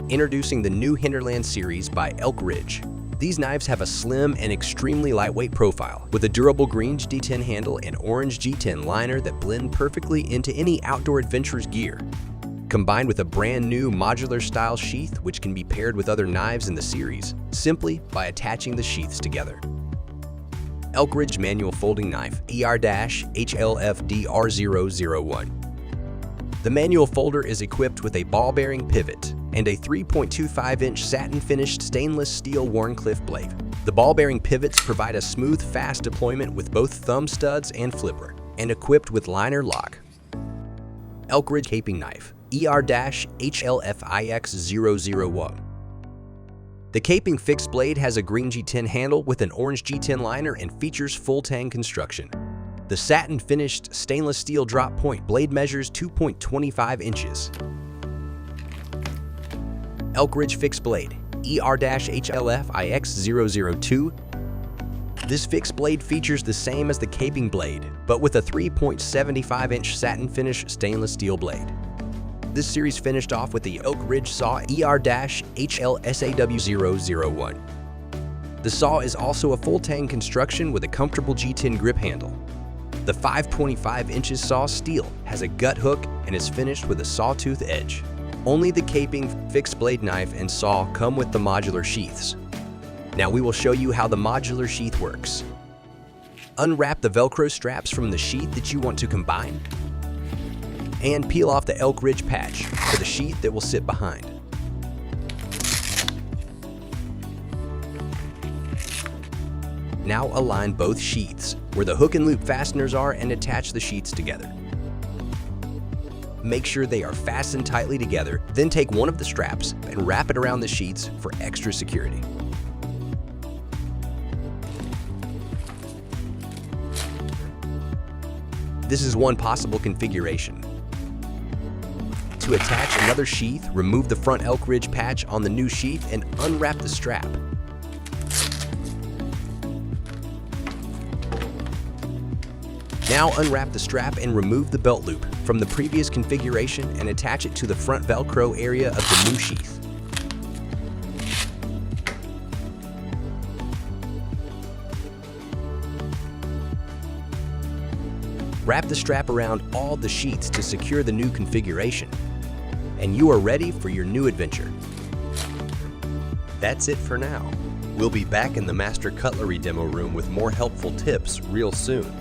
Introducing the new Hinterland Series by Elk Ridge. These knives have a slim and extremely lightweight profile, with a durable Green G10 handle and orange G10 liner that blend perfectly into any outdoor adventurer's gear. Combined with a brand new modular style sheath which can be paired with other knives in the series, simply by attaching the sheaths together. Elk Ridge Manual Folding Knife ER-HLFDR001. The manual folder is equipped with a ball-bearing pivot and a 3.25-inch satin-finished stainless steel Wharncliffe blade. The ball-bearing pivots provide a smooth, fast deployment with both thumb studs and flipper, and equipped with liner lock. Elk Ridge Caping Knife ER-HLFIX001. The caping fixed blade has a Green G10 handle with an orange G10 liner and features full tang construction. The satin-finished stainless steel drop point blade measures 2.25 inches. Elk Ridge Fixed Blade ER-HLFIX002. This fixed blade features the same as the caping blade, but with a 3.75-inch satin-finish stainless steel blade. This series finished off with the Elk Ridge Saw ER-HLSAW001. The saw is also a full tang construction with a comfortable G10 grip handle. The 5.25 inches saw steel has a gut hook and is finished with a sawtooth edge. Only the caping fixed blade knife and saw come with the modular sheaths. Now we will show you how the modular sheath works. Unwrap the Velcro straps from the sheath that you want to combine, and peel off the Elk Ridge patch for the sheath that will sit behind. Now align both sheaths where the hook and loop fasteners are and attach the sheaths together. Make sure they are fastened tightly together, then take one of the straps and wrap it around the sheaths for extra security. This is one possible configuration. To attach another sheath, remove the front Elk Ridge patch on the new sheath and unwrap the strap. Now unwrap the strap and remove the belt loop from the previous configuration and attach it to the front Velcro area of the new sheath. Wrap the strap around all the sheaths to secure the new configuration, and you are ready for your new adventure. That's it for now. We'll be back in the Master Cutlery demo room with more helpful tips real soon.